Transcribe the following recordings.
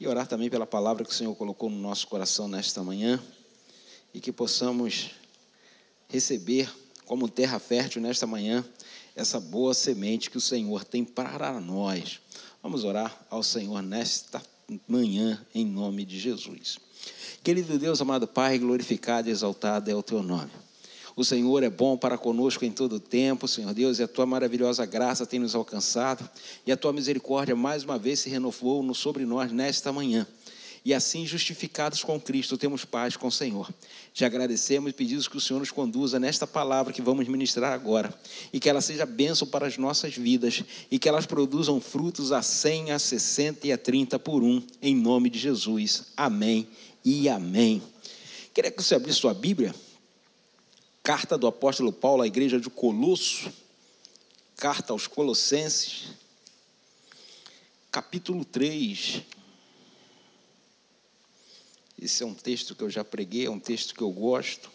e orar também pela palavra que o Senhor colocou no nosso coração nesta manhã e que possamos receber como terra fértil nesta manhã essa boa semente que o Senhor tem para nós. Vamos orar ao Senhor nesta manhã em nome de Jesus. Querido Deus, amado Pai, glorificado e exaltado é o Teu nome. O Senhor é bom para conosco em todo o tempo, Senhor Deus, e a Tua maravilhosa graça tem nos alcançado, e a Tua misericórdia mais uma vez se renovou sobre nós nesta manhã. E assim, justificados com Cristo, temos paz com o Senhor. Te agradecemos e pedimos que o Senhor nos conduza nesta palavra que vamos ministrar agora, e que ela seja bênção para as nossas vidas, e que elas produzam frutos a 100, a 60 e a 30 por um, em nome de Jesus. Amém e amém. Queria que você abrisse sua Bíblia. Carta do apóstolo Paulo à igreja de Colosso, carta aos Colossenses, capítulo 3. Esse é um texto que eu já preguei, é um texto que eu gosto.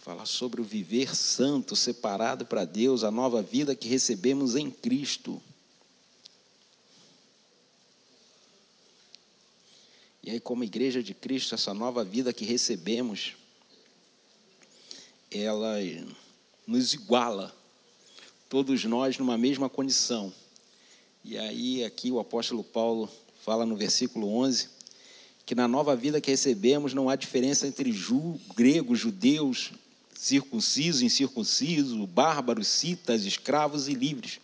Fala sobre o viver santo, separado para Deus, a nova vida que recebemos em Cristo. E aí, como igreja de Cristo, essa nova vida que recebemos, ela nos iguala, todos nós numa mesma condição. E aí, aqui o apóstolo Paulo fala no versículo 11, que na nova vida que recebemos não há diferença entre gregos, judeus, circunciso, incircunciso, bárbaros, citas, escravos e livres.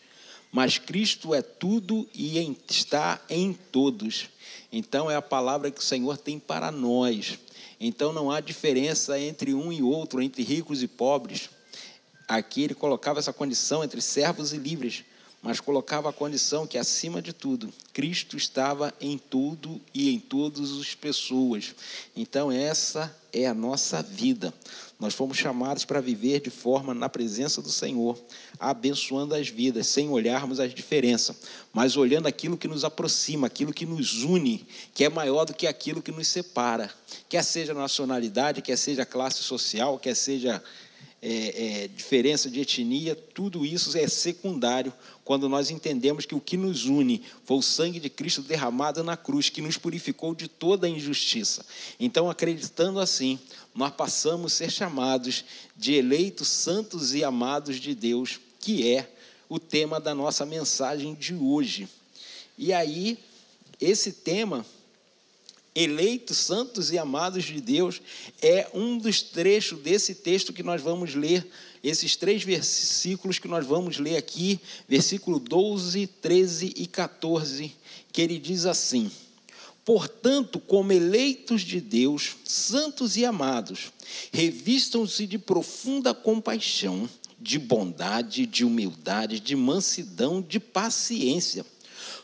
Mas Cristo é tudo e está em todos. Então, é a palavra que o Senhor tem para nós. Então, não há diferença entre um e outro, entre ricos e pobres. Aqui ele colocava essa condição entre servos e livres, mas colocava a condição que, acima de tudo, Cristo estava em tudo e em todas as pessoas. Então, essa é a nossa vida. Nós fomos chamados para viver de forma na presença do Senhor, abençoando as vidas, sem olharmos as diferenças, mas olhando aquilo que nos aproxima, aquilo que nos une, que é maior do que aquilo que nos separa, quer seja nacionalidade, quer seja classe social, quer seja diferença de etnia, tudo isso é secundário quando nós entendemos que o que nos une foi o sangue de Cristo derramado na cruz, que nos purificou de toda a injustiça. Então, acreditando assim, nós passamos a ser chamados de eleitos, santos e amados de Deus, que é o tema da nossa mensagem de hoje. E aí, esse tema, eleitos, santos e amados de Deus, é um dos trechos desse texto que nós vamos ler, esses 3 versículos que nós vamos ler aqui, versículo 12, 13 e 14, que ele diz assim: portanto, como eleitos de Deus, santos e amados, revistam-se de profunda compaixão, de bondade, de humildade, de mansidão, de paciência.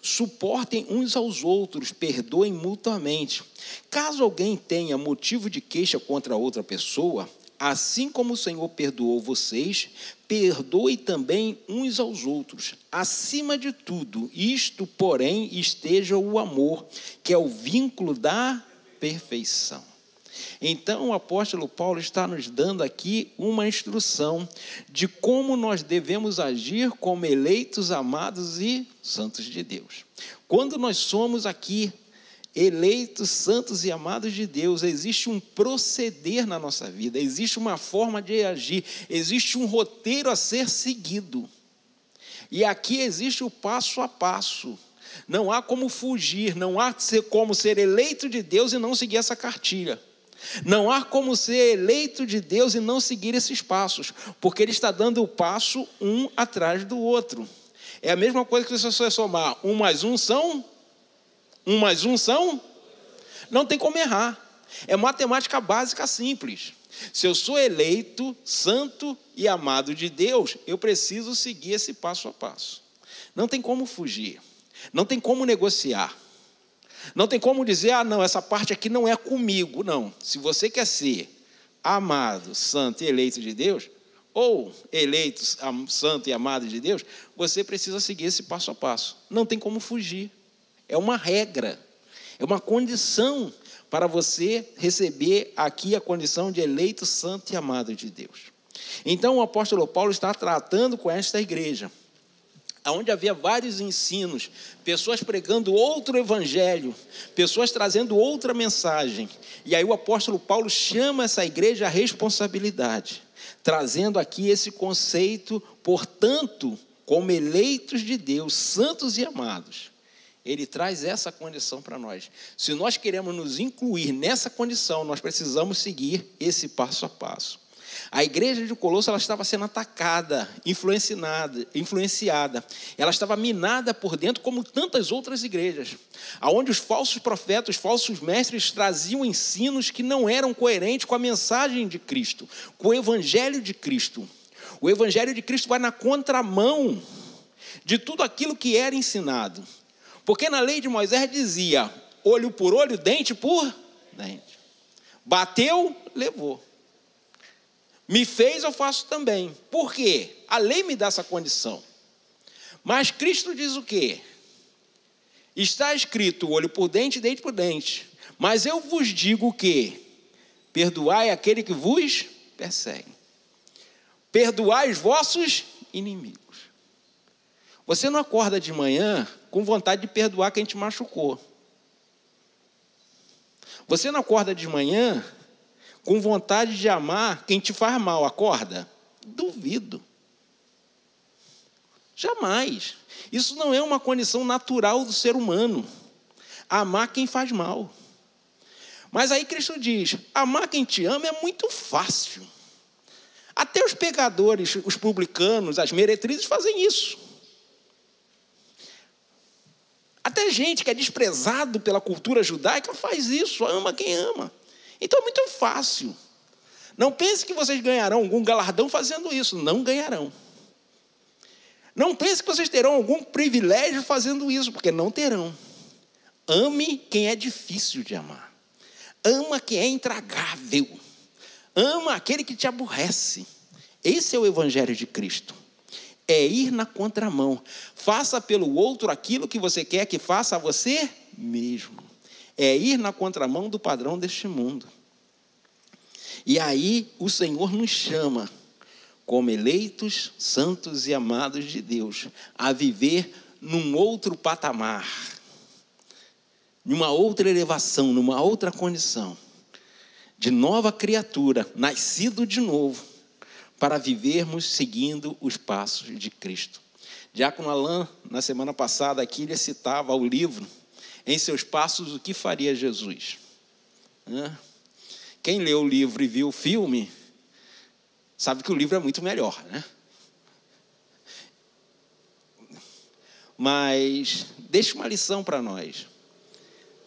Suportem uns aos outros, perdoem mutuamente. Caso alguém tenha motivo de queixa contra outra pessoa, assim como o Senhor perdoou vocês, perdoe também uns aos outros. Acima de tudo, isto, porém, esteja o amor, que é o vínculo da perfeição. Então, o apóstolo Paulo está nos dando aqui uma instrução de como nós devemos agir como eleitos, amados e santos de Deus. Quando nós somos aqui eleitos, santos e amados de Deus, existe um proceder na nossa vida, existe uma forma de agir, existe um roteiro a ser seguido. E aqui existe o passo a passo. Não há como fugir, não há como ser eleito de Deus e não seguir essa cartilha. Não há como ser eleito de Deus e não seguir esses passos, porque Ele está dando o passo um atrás do outro. É a mesma coisa que se você somar 1 mais 1 são? 1 mais 1 são? Não tem como errar. É matemática básica simples. Se eu sou eleito, santo e amado de Deus, eu preciso seguir esse passo a passo. Não tem como fugir. Não tem como negociar. Não tem como dizer, não, essa parte aqui não é comigo, não. Se você quer ser amado, santo e eleito de Deus, ou eleito, santo e amado de Deus, você precisa seguir esse passo a passo. Não tem como fugir. É uma regra, é uma condição para você receber aqui a condição de eleito, santo e amado de Deus. Então o apóstolo Paulo está tratando com esta igreja, onde havia vários ensinos, pessoas pregando outro evangelho, pessoas trazendo outra mensagem. E aí o apóstolo Paulo chama essa igreja à responsabilidade, trazendo aqui esse conceito, portanto, como eleitos de Deus, santos e amados. Ele traz essa condição para nós. Se nós queremos nos incluir nessa condição, nós precisamos seguir esse passo a passo. A igreja de Colosso, ela estava sendo atacada, influenciada. Ela estava minada por dentro, como tantas outras igrejas, onde os falsos profetas, os falsos mestres traziam ensinos que não eram coerentes com a mensagem de Cristo, com o evangelho de Cristo. O evangelho de Cristo vai na contramão de tudo aquilo que era ensinado. Porque na lei de Moisés dizia, olho por olho, dente por dente. Bateu, levou. Me fez, eu faço também. Por quê? A lei me dá essa condição. Mas Cristo diz o quê? Está escrito, olho por dente, dente por dente. Mas eu vos digo que perdoai aquele que vos persegue. Perdoai os vossos inimigos. Você não acorda de manhã com vontade de perdoar quem te machucou. Você não acorda de manhã com vontade de amar quem te faz mal, acorda? Duvido. Jamais. Isso não é uma condição natural do ser humano. Amar quem faz mal. Mas aí Cristo diz, amar quem te ama é muito fácil. Até os pecadores, os publicanos, as meretrizes fazem isso. Até gente que é desprezado pela cultura judaica faz isso, ama quem ama. Então é muito fácil. Não pense que vocês ganharão algum galardão fazendo isso. Não ganharão. Não pense que vocês terão algum privilégio fazendo isso, porque não terão. Ame quem é difícil de amar. Ama quem é intragável. Ama aquele que te aborrece. Esse é o evangelho de Cristo. É ir na contramão. Faça pelo outro aquilo que você quer que faça a você mesmo. É ir na contramão do padrão deste mundo. E aí o Senhor nos chama, como eleitos, santos e amados de Deus, a viver num outro patamar, numa outra elevação, numa outra condição, de nova criatura, nascido de novo, para vivermos seguindo os passos de Cristo. Diácono Alain, na semana passada aqui, ele citava o livro, Em Seus Passos, o que faria Jesus? Quem leu o livro e viu o filme, sabe que o livro é muito melhor, né? Mas deixa uma lição para nós.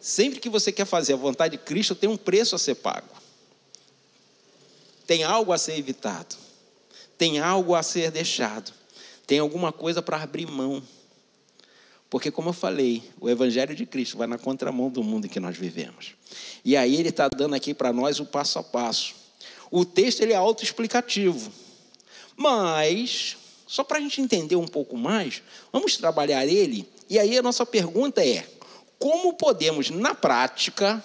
Sempre que você quer fazer a vontade de Cristo, tem um preço a ser pago. Tem algo a ser evitado. Tem algo a ser deixado. Tem alguma coisa para abrir mão. Porque, como eu falei, o evangelho de Cristo vai na contramão do mundo em que nós vivemos. E aí ele está dando aqui para nós o passo a passo. O texto ele é autoexplicativo. Mas, só para a gente entender um pouco mais, vamos trabalhar ele. E aí a nossa pergunta é, como podemos, na prática,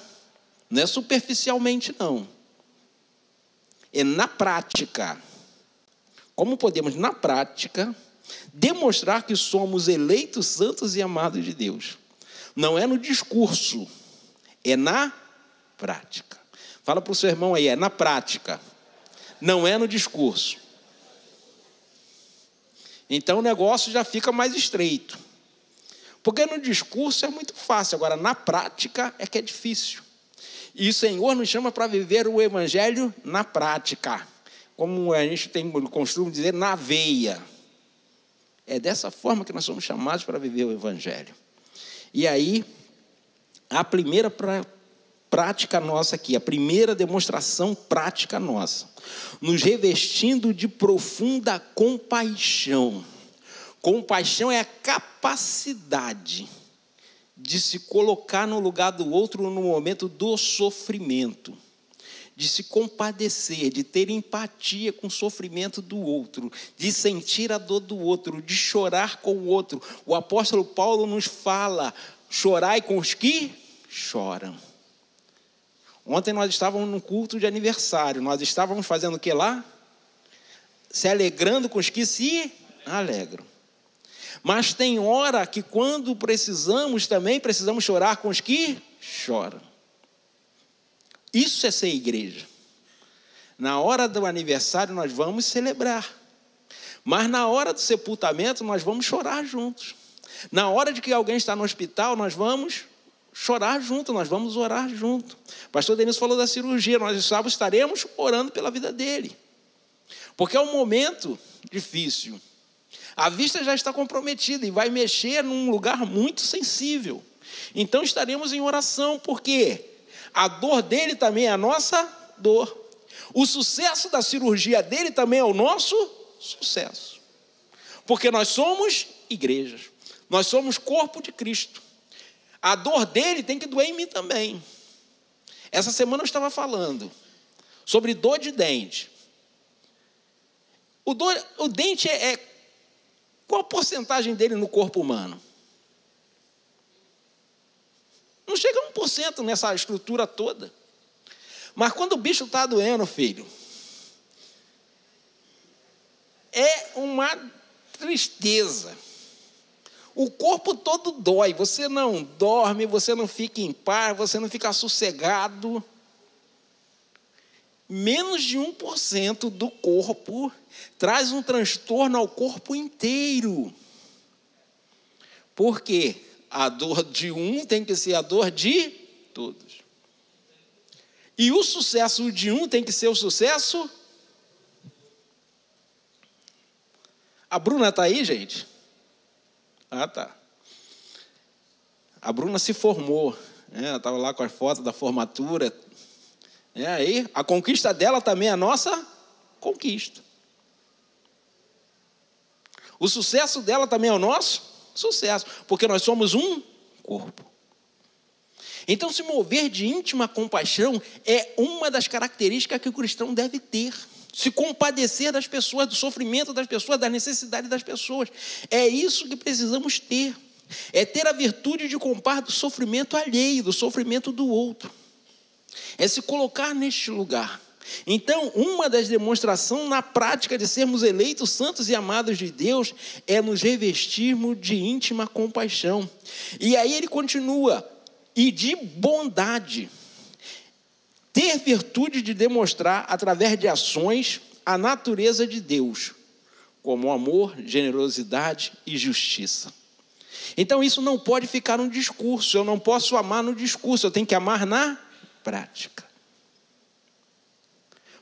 não é superficialmente não, é na prática, como podemos, na prática, demonstrar que somos eleitos, santos e amados de Deus? Não é no discurso, é na prática. Fala para o seu irmão aí, é na prática, não é no discurso. Então o negócio já fica mais estreito. Porque no discurso é muito fácil, agora na prática é que é difícil. E o Senhor nos chama para viver o evangelho na prática. Como a gente tem o costume de dizer, na veia. É dessa forma que nós somos chamados para viver o evangelho. E aí, a primeira prática nossa aqui, a primeira demonstração prática nossa, nos revestindo de profunda compaixão. Compaixão é a capacidade de se colocar no lugar do outro no momento do sofrimento, de se compadecer, de ter empatia com o sofrimento do outro, de sentir a dor do outro, de chorar com o outro. O apóstolo Paulo nos fala, chorai com os que choram. Ontem nós estávamos num culto de aniversário, nós estávamos fazendo o que lá? se alegrando com os que se alegram. Mas tem hora que quando precisamos, também precisamos chorar com os que choram. Isso é ser igreja. Na hora do aniversário nós vamos celebrar. Mas na hora do sepultamento nós vamos chorar juntos. Na hora de que alguém está no hospital, nós vamos chorar junto, nós vamos orar junto. O pastor Denilson falou da cirurgia, nós estaremos orando pela vida dele. Porque é um momento difícil. A vista já está comprometida e vai mexer num lugar muito sensível. Então estaremos em oração, porque a dor dele também é a nossa dor. O sucesso da cirurgia dele também é o nosso sucesso. Porque nós somos igrejas. Nós somos corpo de Cristo. A dor dele tem que doer em mim também. Essa semana eu estava falando sobre dor de dente. O dente qual a porcentagem dele no corpo humano? Não chega a 1% nessa estrutura toda. Mas quando o bicho está doendo, filho, é uma tristeza. O corpo todo dói, você não dorme, você não fica em paz, você não fica sossegado. Menos de 1% do corpo traz um transtorno ao corpo inteiro. Por quê? A dor de um tem que ser a dor de todos. E o sucesso de um tem que ser o sucesso. A Bruna está aí, gente? Ah, tá. A Bruna se formou, ela estava lá com as fotos da formatura. Aí, a conquista dela também é a nossa conquista. O sucesso dela também é o nosso sucesso, porque nós somos um corpo. Então, se mover de íntima compaixão é uma das características que o cristão deve ter. Se compadecer das pessoas, do sofrimento das pessoas, das necessidades das pessoas. É isso que precisamos ter. É ter a virtude de compar do sofrimento alheio, do sofrimento do outro. É se colocar neste lugar. Então, uma das demonstrações na prática de sermos eleitos, santos e amados de Deus é nos revestirmos de íntima compaixão. E aí ele continua, e de bondade. Ter virtude de demonstrar, através de ações, a natureza de Deus, como amor, generosidade e justiça. Então, isso não pode ficar no discurso. Eu não posso amar no discurso, eu tenho que amar na prática.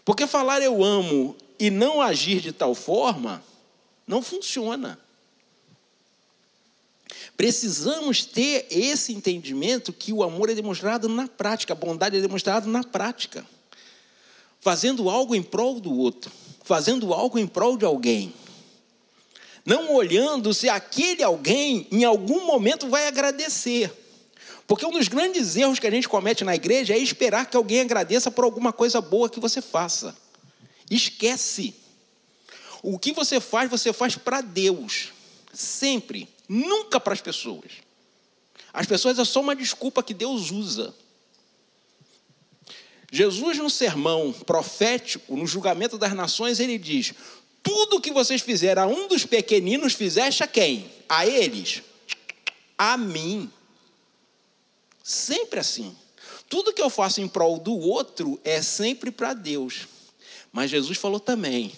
Porque falar eu amo e não agir de tal forma, não funciona. Precisamos ter esse entendimento que o amor é demonstrado na prática, a bondade é demonstrada na prática. Fazendo algo em prol do outro, fazendo algo em prol de alguém. Não olhando se aquele alguém, em algum momento, vai agradecer. Porque um dos grandes erros que a gente comete na igreja é esperar que alguém agradeça por alguma coisa boa que você faça. Esquece. O que você faz para Deus. Sempre. Nunca para as pessoas. As pessoas é só uma desculpa que Deus usa. Jesus, no sermão profético, no julgamento das nações, ele diz: tudo que vocês fizeram a um dos pequeninos, fizeste a quem? A eles. A mim. Sempre assim. Tudo que eu faço em prol do outro é sempre para Deus. Mas Jesus falou também: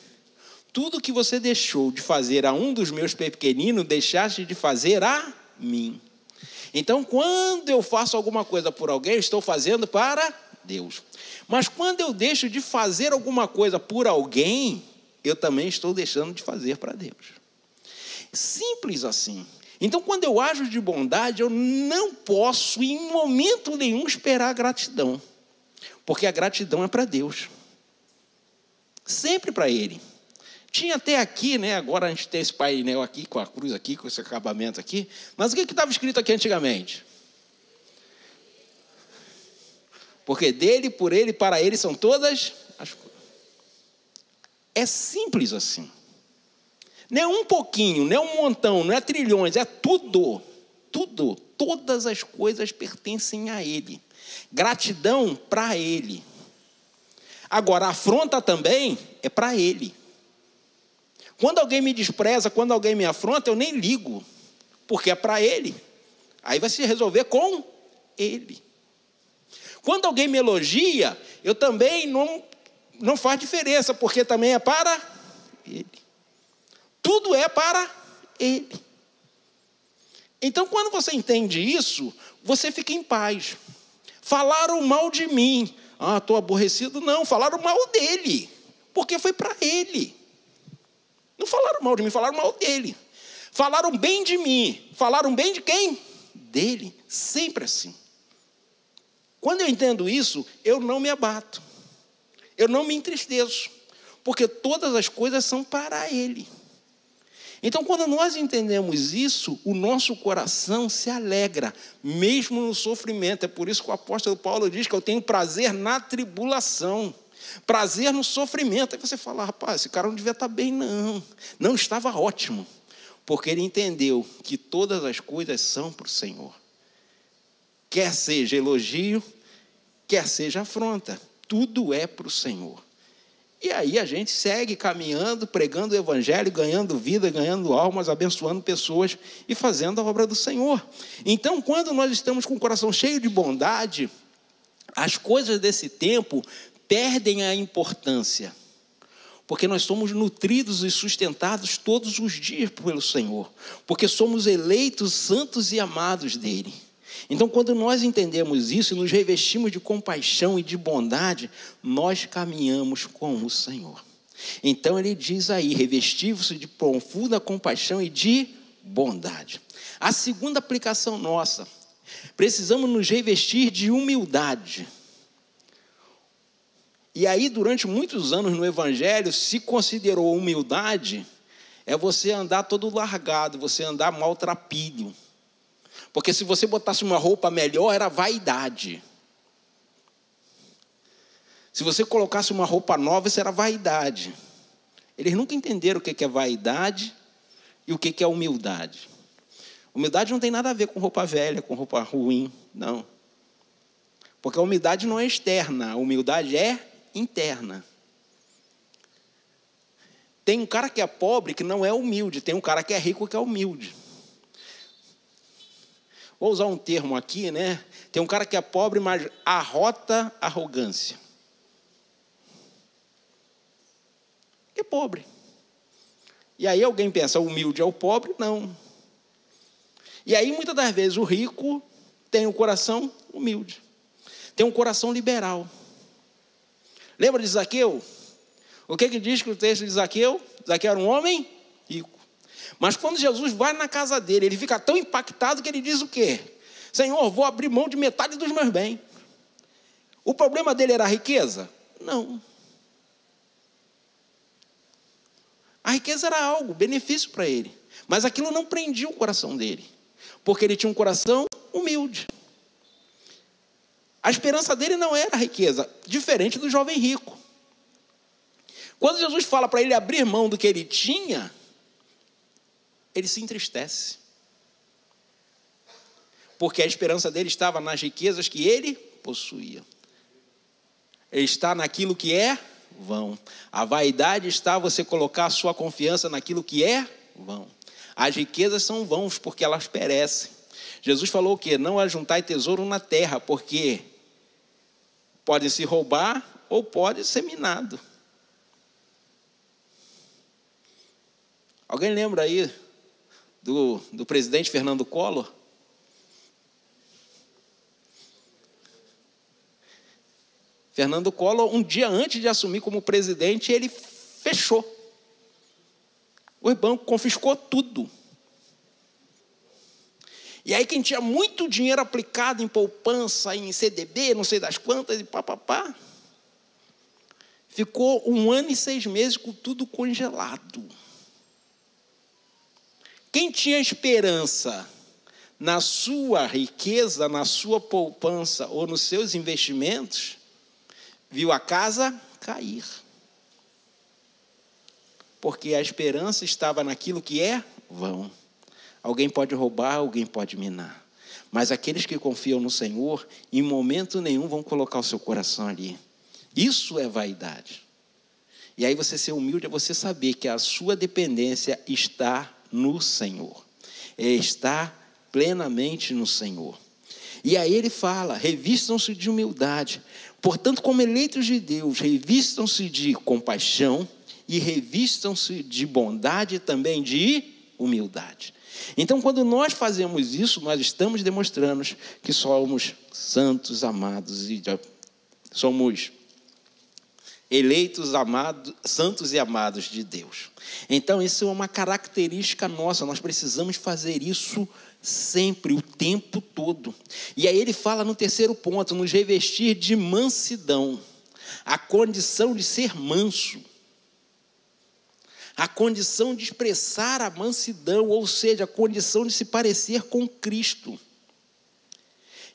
tudo que você deixou de fazer a um dos meus pequeninos, deixaste de fazer a mim. Então, quando eu faço alguma coisa por alguém, estou fazendo para Deus. Mas quando eu deixo de fazer alguma coisa por alguém, eu também estou deixando de fazer para Deus. Simples assim. Então, quando eu ajo de bondade, eu não posso, em momento nenhum, esperar gratidão. Porque a gratidão é para Deus. Sempre para Ele. Tinha até aqui, né? Agora a gente tem esse painel aqui, com a cruz aqui, com esse acabamento aqui. Mas o que estava escrito aqui antigamente? Porque dele, por ele, para ele são todas as coisas. É simples assim. Não é um pouquinho, não é um montão, não é trilhões, é tudo. Tudo. Todas as coisas pertencem a Ele. Gratidão para Ele. Agora, a afronta também é para Ele. Quando alguém me despreza, quando alguém me afronta, eu nem ligo, porque é para ele. Aí vai se resolver com ele. Quando alguém me elogia, eu também não faz diferença, porque também é para ele. Tudo é para ele. Então, quando você entende isso, você fica em paz. Falaram mal de mim. Estou aborrecido. Não, falaram mal dele, porque foi para ele. Não falaram mal de mim, falaram mal dele. Falaram bem de mim. Falaram bem de quem? Dele. Sempre assim. Quando eu entendo isso, eu não me abato. Eu não me entristeço, porque todas as coisas são para ele. Então, quando nós entendemos isso, o nosso coração se alegra, mesmo no sofrimento. É por isso que o apóstolo Paulo diz que eu tenho prazer na tribulação, prazer no sofrimento. Aí você fala, rapaz, esse cara não devia estar bem, não. Não, estava ótimo, porque ele entendeu que todas as coisas são para o Senhor. Quer seja elogio, quer seja afronta, tudo é para o Senhor. E aí a gente segue caminhando, pregando o evangelho, ganhando vida, ganhando almas, abençoando pessoas e fazendo a obra do Senhor. Então, quando nós estamos com o coração cheio de bondade, as coisas desse tempo perdem a importância, porque nós somos nutridos e sustentados todos os dias pelo Senhor, porque somos eleitos, santos e amados dele. Então, quando nós entendemos isso e nos revestimos de compaixão e de bondade, nós caminhamos com o Senhor. Então, ele diz aí, revestivos-se de profunda compaixão e de bondade. A segunda aplicação nossa, precisamos nos revestir de humildade. E aí, durante muitos anos no Evangelho, se considerou humildade, é você andar todo largado, você andar maltrapilho. Porque se você botasse uma roupa melhor, era vaidade. Se você colocasse uma roupa nova, isso era vaidade. Eles nunca entenderam o que é vaidade e o que é humildade. Humildade não tem nada a ver com roupa velha, com roupa ruim, não. Porque a humildade não é externa, a humildade é interna. Tem um cara que é pobre que não é humilde, tem um cara que é rico que é humilde. Vou usar um termo aqui, né? Tem um cara que é pobre, mas arrota arrogância. É pobre. E aí alguém pensa, o humilde é o pobre? Não. E aí, muitas das vezes, o rico tem um coração humilde. Tem um coração liberal. Lembra de Zaqueu? O que diz que o texto de Zaqueu? Zaqueu era um homem rico. Mas quando Jesus vai na casa dele, ele fica tão impactado que ele diz o quê? Senhor, vou abrir mão de metade dos meus bens. O problema dele era a riqueza? Não. A riqueza era algo, benefício para ele. Mas aquilo não prendia o coração dele. Porque ele tinha um coração humilde. A esperança dele não era a riqueza, diferente do jovem rico. Quando Jesus fala para ele abrir mão do que ele tinha, ele se entristece. Porque a esperança dele estava nas riquezas que ele possuía. Ele está naquilo que é vão. A vaidade está você colocar a sua confiança naquilo que é vão. As riquezas são vãos porque elas perecem. Jesus falou o quê? Não ajuntai tesouro na terra, porque pode se roubar ou pode ser minado. Alguém lembra aí do presidente Fernando Collor? Fernando Collor, um dia antes de assumir como presidente, ele fechou. O banco confiscou tudo. E aí quem tinha muito dinheiro aplicado em poupança, em CDB, não sei das quantas, e papapá, ficou 1 ano e 6 meses com tudo congelado. Quem tinha esperança na sua riqueza, na sua poupança ou nos seus investimentos, viu a casa cair. Porque a esperança estava naquilo que é vão. Alguém pode roubar, alguém pode minar. Mas aqueles que confiam no Senhor, em momento nenhum vão colocar o seu coração ali. Isso é vaidade. E aí você ser humilde é você saber que a sua dependência está no Senhor. Está plenamente no Senhor. E aí ele fala, revistam-se de humildade. Portanto, como eleitos de Deus, revistam-se de compaixão e revistam-se de bondade e também de humildade. Então, quando nós fazemos isso, nós estamos demonstrando que somos santos, amados, e somos eleitos, amados, santos e amados de Deus. Então, isso é uma característica nossa, nós precisamos fazer isso sempre, o tempo todo. E aí ele fala no terceiro ponto, nos revestir de mansidão, a condição de ser manso, a condição de expressar a mansidão, ou seja, a condição de se parecer com Cristo.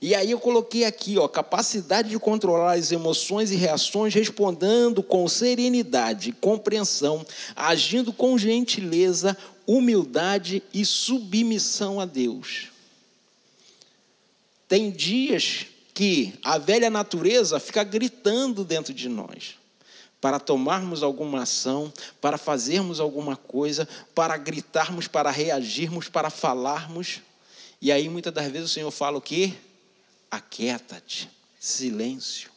E aí eu coloquei aqui, capacidade de controlar as emoções e reações, respondendo com serenidade, compreensão, agindo com gentileza, humildade e submissão a Deus. Tem dias que a velha natureza fica gritando dentro de nós, para tomarmos alguma ação, para fazermos alguma coisa, para gritarmos, para reagirmos, para falarmos. E aí muitas das vezes o Senhor fala o quê? Aquieta-te, silêncio.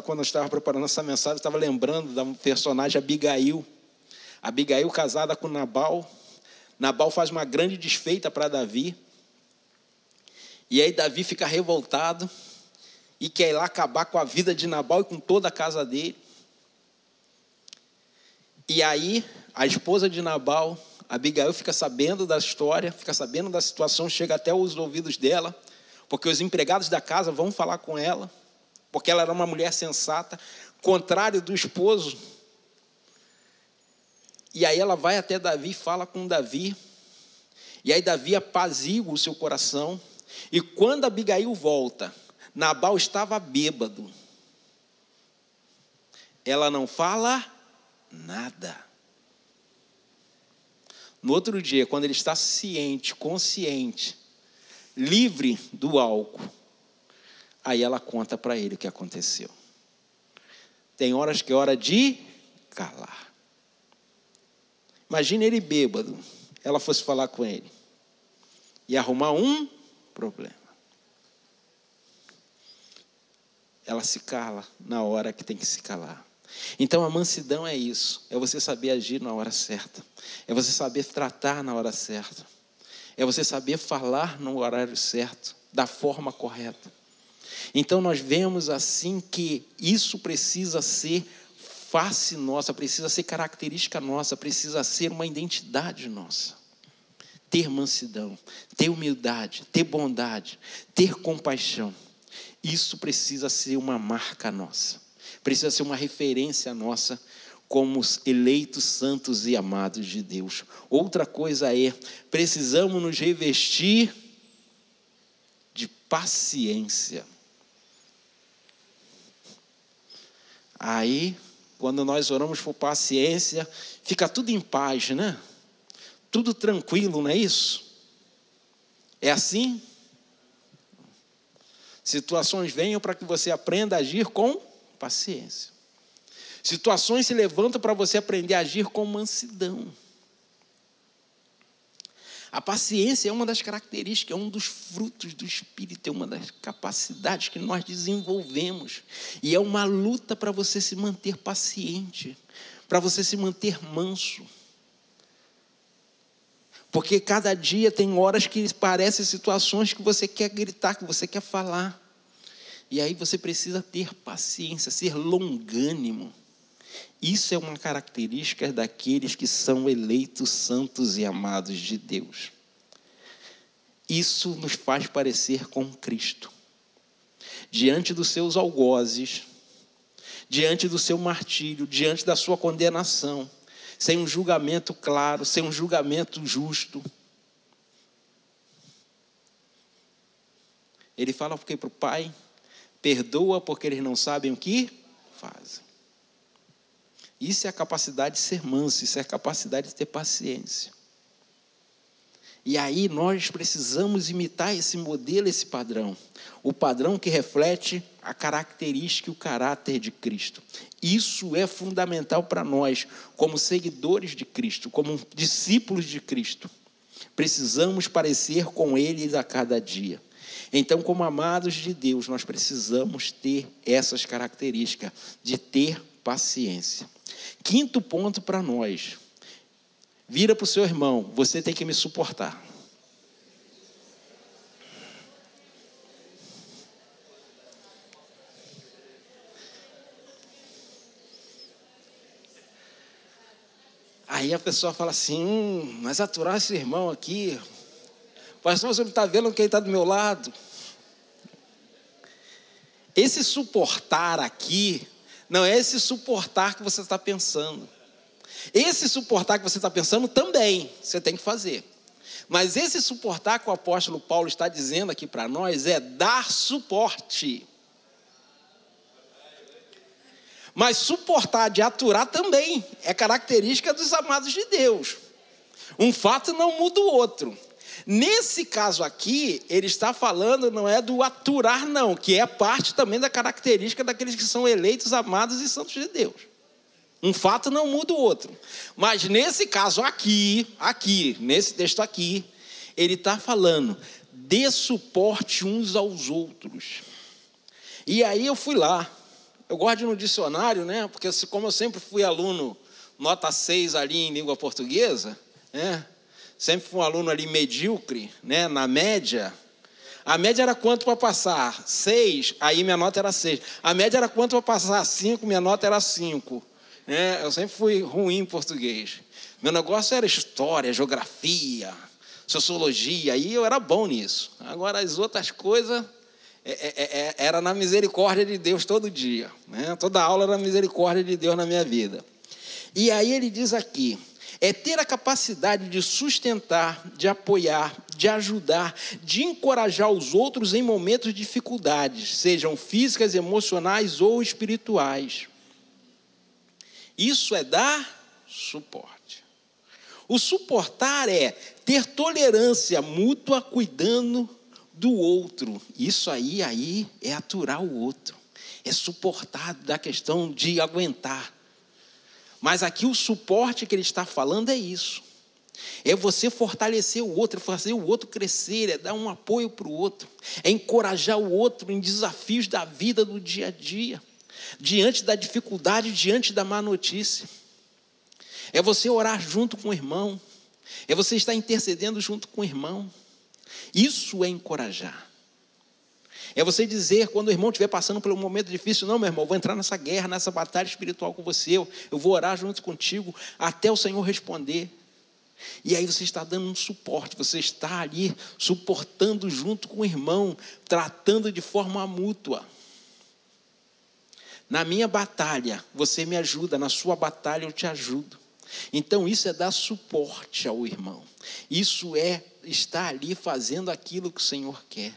Quando eu estava preparando essa mensagem, eu estava lembrando da personagem Abigail. Abigail casada com Nabal. Nabal faz uma grande desfeita para Davi. E aí Davi fica revoltado e quer ir lá acabar com a vida de Nabal e com toda a casa dele. E aí a esposa de Nabal, Abigail, fica sabendo da história, fica sabendo da situação, chega até os ouvidos dela, porque os empregados da casa vão falar com ela, porque ela era uma mulher sensata, contrário do esposo. E aí ela vai até Davi e fala com Davi, e aí Davi apazigua o seu coração, e quando Abigail volta, Nabal estava bêbado. Ela não fala nada. No outro dia, quando ele está ciente, consciente, livre do álcool, aí ela conta para ele o que aconteceu. Tem horas que é hora de calar. Imagine ele bêbado, ela fosse falar com ele e arrumar um problema. Ela se cala na hora que tem que se calar. Então a mansidão é isso, é você saber agir na hora certa, é você saber tratar na hora certa, é você saber falar no horário certo, da forma correta. Então nós vemos assim que isso precisa ser face nossa, precisa ser característica nossa, precisa ser uma identidade nossa. Ter mansidão, ter humildade, ter bondade, ter compaixão. Isso precisa ser uma marca nossa. Precisa ser uma referência nossa como os eleitos santos e amados de Deus. Outra coisa é, precisamos nos revestir de paciência. Aí, quando nós oramos por paciência, fica tudo em paz, né? Tudo tranquilo, não é isso? É assim? Situações venham para que você aprenda a agir com paciência. Situações se levantam para você aprender a agir com mansidão. A paciência é uma das características, é um dos frutos do Espírito, é uma das capacidades que nós desenvolvemos. E é uma luta para você se manter paciente, para você se manter manso. Porque cada dia tem horas que parecem situações que você quer gritar, que você quer falar. E aí você precisa ter paciência, ser longânimo. Isso é uma característica daqueles que são eleitos santos e amados de Deus. Isso nos faz parecer com Cristo. Diante dos seus algozes, diante do seu martírio, diante da sua condenação, sem um julgamento claro, sem um julgamento justo. Ele fala para o Pai, perdoa porque eles não sabem o que fazem. Isso é a capacidade de ser manso, isso é a capacidade de ter paciência. E aí nós precisamos imitar esse modelo, esse padrão. O padrão que reflete a característica e o caráter de Cristo. Isso é fundamental para nós, como seguidores de Cristo, como discípulos de Cristo. Precisamos parecer com Ele a cada dia. Então, como amados de Deus, nós precisamos ter essas características de ter paciência. Quinto ponto para nós. Vira para o seu irmão, você tem que me suportar. Aí a pessoa fala assim, mas aturar esse irmão aqui, pastor, você não está vendo quem está do meu lado? Esse suportar aqui, não é esse suportar que você está pensando. Esse suportar que você está pensando também, você tem que fazer. Mas esse suportar que o apóstolo Paulo está dizendo aqui para nós é dar suporte. Mas suportar de aturar também é característica dos amados de Deus. Um fato não muda o outro. Nesse caso aqui, ele está falando não é do aturar não, que é parte também da característica daqueles que são eleitos, amados e santos de Deus. Um fato não muda o outro. Mas nesse caso aqui, nesse texto aqui, ele está falando, dê suporte uns aos outros. E aí eu fui lá. Eu gosto de ir no dicionário, né? Porque como eu sempre fui aluno nota 6 ali em língua portuguesa, né? Sempre fui um aluno ali medíocre, né? Na média. A média era quanto para passar? 6, aí minha nota era 6. A média era quanto para passar? 5, minha nota era 5. Eu sempre fui ruim em português. Meu negócio era história, geografia, sociologia, aí eu era bom nisso. Agora as outras coisas era na misericórdia de Deus todo dia, né? Toda aula era na misericórdia de Deus na minha vida. E aí ele diz aqui, é ter a capacidade de sustentar, de apoiar, de ajudar, de encorajar os outros em momentos de dificuldades, sejam físicas, emocionais ou espirituais. Isso é dar suporte. O suportar é ter tolerância mútua cuidando do outro. Isso aí é aturar o outro. É suportar da questão de aguentar. Mas aqui o suporte que ele está falando é isso. É você fortalecer o outro, é fazer o outro crescer, é dar um apoio para o outro. É encorajar o outro em desafios da vida do dia a dia. Diante da dificuldade, diante da má notícia. É você orar junto com o irmão. É você estar intercedendo junto com o irmão. Isso é encorajar. É você dizer, quando o irmão estiver passando por um momento difícil, não, meu irmão, eu vou entrar nessa guerra, nessa batalha espiritual com você, eu vou orar junto contigo, até o Senhor responder. E aí você está dando um suporte, você está ali suportando junto com o irmão, tratando de forma mútua. Na minha batalha, você me ajuda, na sua batalha eu te ajudo. Então isso é dar suporte ao irmão. Isso é estar ali fazendo aquilo que o Senhor quer.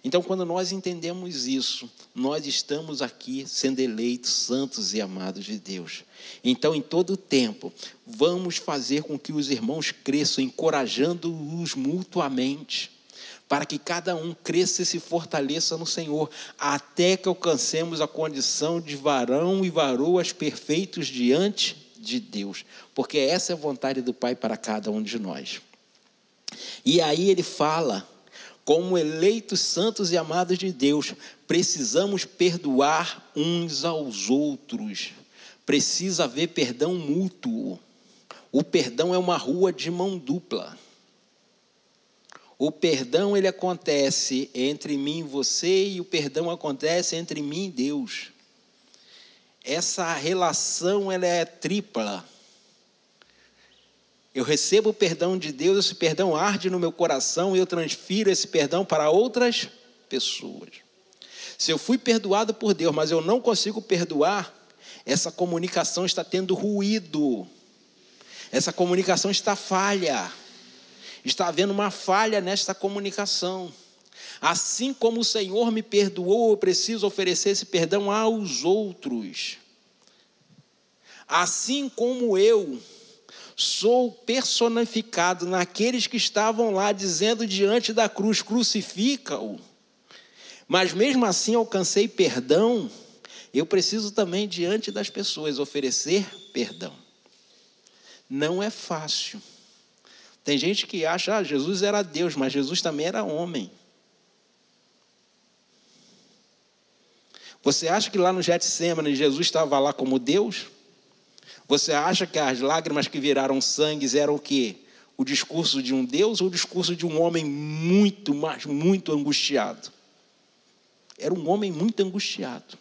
Então quando nós entendemos isso, nós estamos aqui sendo eleitos, santos e amados de Deus. Então em todo o tempo, vamos fazer com que os irmãos cresçam, encorajando-os mutuamente, para que cada um cresça e se fortaleça no Senhor, até que alcancemos a condição de varão e varoas perfeitos diante de Deus, porque essa é a vontade do Pai para cada um de nós. E aí ele fala, como eleitos santos e amados de Deus, precisamos perdoar uns aos outros, precisa haver perdão mútuo. O perdão é uma rua de mão dupla. O perdão, ele acontece entre mim e você, e o perdão acontece entre mim e Deus. Essa relação, ela é tripla. Eu recebo o perdão de Deus, esse perdão arde no meu coração, e eu transfiro esse perdão para outras pessoas. Se eu fui perdoado por Deus, mas eu não consigo perdoar, essa comunicação está tendo ruído. Essa comunicação está falha. Está havendo uma falha nesta comunicação. Assim como o Senhor me perdoou, eu preciso oferecer esse perdão aos outros. Assim como eu Sou personificado naqueles que estavam lá dizendo diante da cruz, crucifica-o. Mas mesmo assim alcancei perdão. Eu preciso também, diante das pessoas, oferecer perdão. Não é fácil. Tem gente que acha, Jesus era Deus, mas Jesus também era homem. Você acha que lá no Getsêmani Jesus estava lá como Deus? Você acha que as lágrimas que viraram sangue eram o quê? O discurso de um Deus ou o discurso de um homem muito, mas muito angustiado? Era um homem muito angustiado.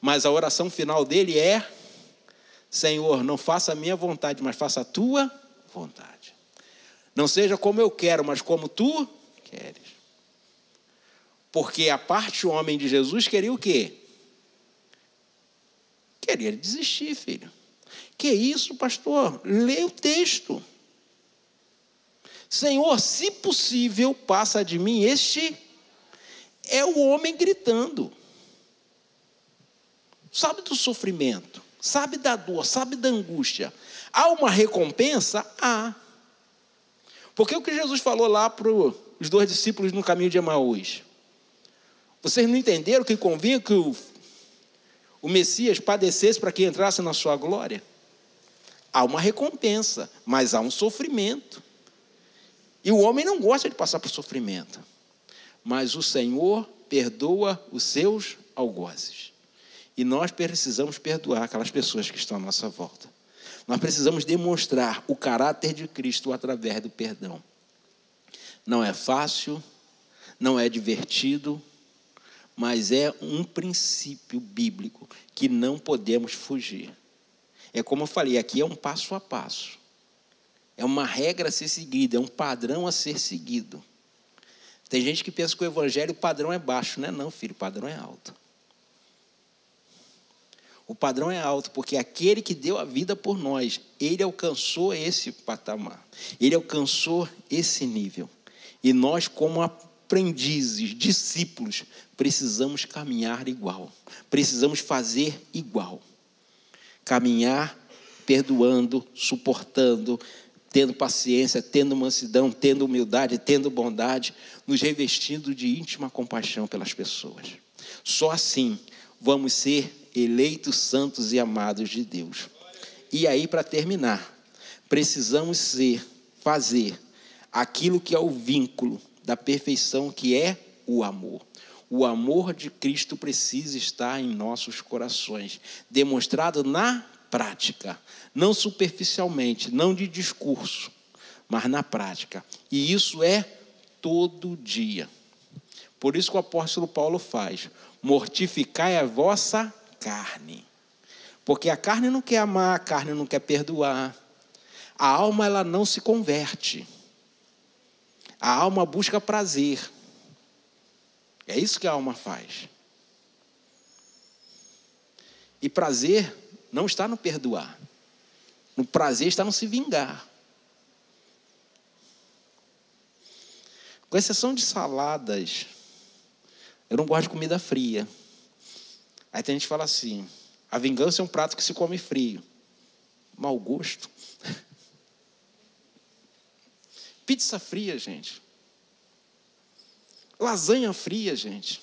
Mas a oração final dele é: Senhor, não faça a minha vontade, mas faça a tua vontade. Não seja como eu quero, mas como tu queres. Porque a parte homem de Jesus queria o quê? Queria desistir, filho. Que isso, pastor? Lê o texto. Senhor, se possível, passa de mim este. É o homem gritando. Sabe do sofrimento, sabe da dor, sabe da angústia. Há uma recompensa? Há. Porque o que Jesus falou lá para os 2 discípulos no caminho de Emaús? Vocês não entenderam que convinha que o Messias padecesse para que entrasse na sua glória? Há uma recompensa, mas há um sofrimento. E o homem não gosta de passar por sofrimento. Mas o Senhor perdoa os seus algozes. E nós precisamos perdoar aquelas pessoas que estão à nossa volta. Nós precisamos demonstrar o caráter de Cristo através do perdão. Não é fácil, não é divertido, mas é um princípio bíblico que não podemos fugir. É como eu falei, aqui é um passo a passo. É uma regra a ser seguida, é um padrão a ser seguido. Tem gente que pensa que o evangelho, o padrão é baixo. Não é não, filho, o padrão é alto. O padrão é alto, porque aquele que deu a vida por nós, ele alcançou esse patamar. Ele alcançou esse nível. E nós, como aprendizes, discípulos, precisamos caminhar igual. Precisamos fazer igual. Caminhar perdoando, suportando, tendo paciência, tendo mansidão, tendo humildade, tendo bondade, nos revestindo de íntima compaixão pelas pessoas. Só assim vamos ser eleitos, santos e amados de Deus. E aí, para terminar, precisamos fazer aquilo que é o vínculo da perfeição, que é o amor. O amor de Cristo precisa estar em nossos corações, demonstrado na prática, não superficialmente, não de discurso, mas na prática. E isso é todo dia. Por isso que o apóstolo Paulo faz: mortificai a vossa carne. Porque a carne não quer amar, a carne não quer perdoar. A alma, ela não se converte. A alma busca prazer. É isso que a alma faz. E prazer não está no perdoar. No prazer está no se vingar. Com exceção de saladas, eu não gosto de comida fria. Aí tem gente que fala assim: a vingança é um prato que se come frio. Mau gosto. Pizza fria, gente. Lasanha fria, gente.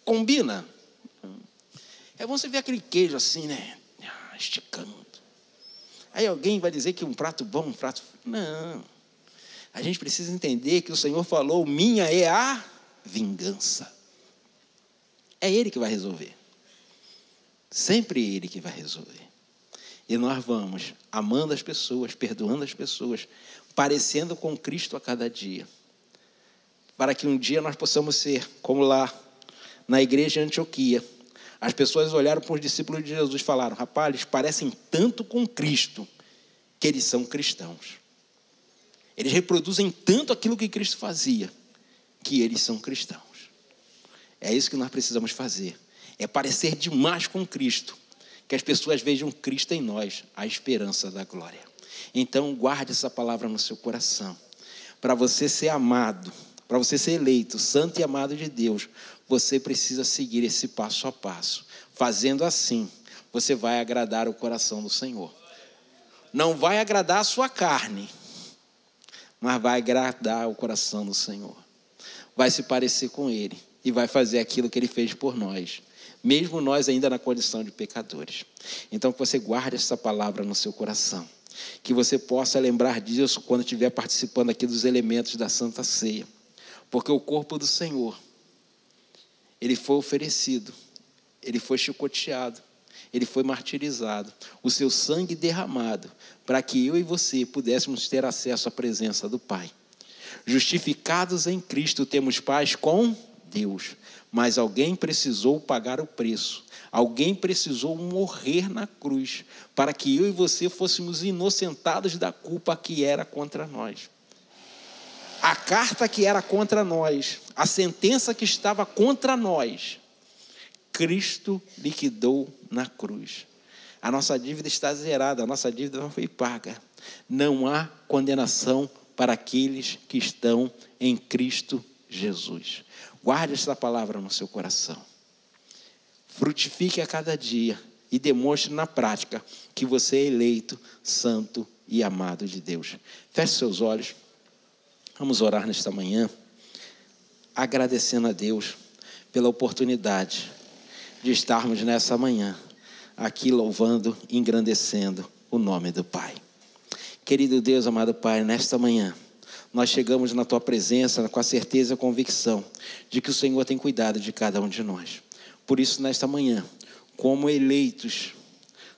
Combina? É bom você ver aquele queijo assim, né? Esticando. Aí alguém vai dizer que um prato bom, um prato... Não. A gente precisa entender que o Senhor falou: minha é a vingança. É Ele que vai resolver. Sempre Ele que vai resolver. E nós vamos amando as pessoas, perdoando as pessoas, parecendo com Cristo a cada dia. Para que um dia nós possamos ser, como lá na igreja de Antioquia, as pessoas olharam para os discípulos de Jesus e falaram: rapaz, eles parecem tanto com Cristo, que eles são cristãos. Eles reproduzem tanto aquilo que Cristo fazia, que eles são cristãos. É isso que nós precisamos fazer. É parecer demais com Cristo, que as pessoas vejam Cristo em nós, a esperança da glória. Então, guarde essa palavra no seu coração. Para você ser amado, para você ser eleito, santo e amado de Deus, você precisa seguir esse passo a passo. Fazendo assim, você vai agradar o coração do Senhor. Não vai agradar a sua carne, mas vai agradar o coração do Senhor. Vai se parecer com Ele e vai fazer aquilo que Ele fez por nós, mesmo nós ainda na condição de pecadores. Então que você guarde essa palavra no seu coração, que você possa lembrar disso quando estiver participando aqui dos elementos da Santa Ceia, porque o corpo do Senhor, Ele foi oferecido, Ele foi chicoteado, Ele foi martirizado, o seu sangue derramado, para que eu e você pudéssemos ter acesso à presença do Pai. Justificados em Cristo, temos paz com Deus, mas alguém precisou pagar o preço, alguém precisou morrer na cruz, para que eu e você fôssemos inocentados da culpa que era contra nós. A carta que era contra nós, a sentença que estava contra nós, Cristo liquidou na cruz. A nossa dívida está zerada, a nossa dívida não foi paga. Não há condenação para aqueles que estão em Cristo Jesus. Guarde esta palavra no seu coração. Frutifique a cada dia e demonstre na prática que você é eleito, santo e amado de Deus. Feche seus olhos. Vamos orar nesta manhã, agradecendo a Deus pela oportunidade de estarmos nessa manhã aqui louvando e engrandecendo o nome do Pai. Querido Deus, amado Pai, nesta manhã nós chegamos na Tua presença com a certeza e a convicção de que o Senhor tem cuidado de cada um de nós. Por isso, nesta manhã, como eleitos,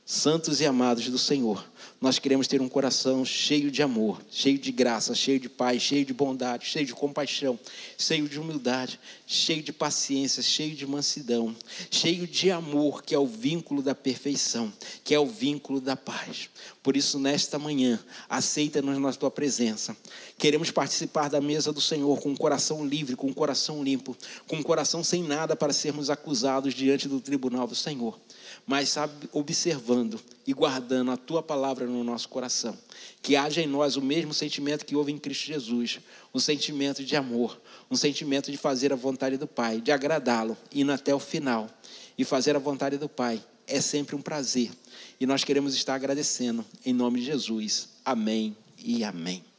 santos e amados do Senhor, nós queremos ter um coração cheio de amor, cheio de graça, cheio de paz, cheio de bondade, cheio de compaixão, cheio de humildade, cheio de paciência, cheio de mansidão, cheio de amor, que é o vínculo da perfeição, que é o vínculo da paz. Por isso, nesta manhã, aceita-nos na Tua presença. Queremos participar da mesa do Senhor com um coração livre, com um coração limpo, com um coração sem nada para sermos acusados diante do tribunal do Senhor, mas sabe, observando e guardando a Tua palavra no nosso coração, que haja em nós o mesmo sentimento que houve em Cristo Jesus, um sentimento de amor, um sentimento de fazer a vontade do Pai, de agradá-lo, indo até o final. E fazer a vontade do Pai é sempre um prazer, e nós queremos estar agradecendo em nome de Jesus. Amém e amém.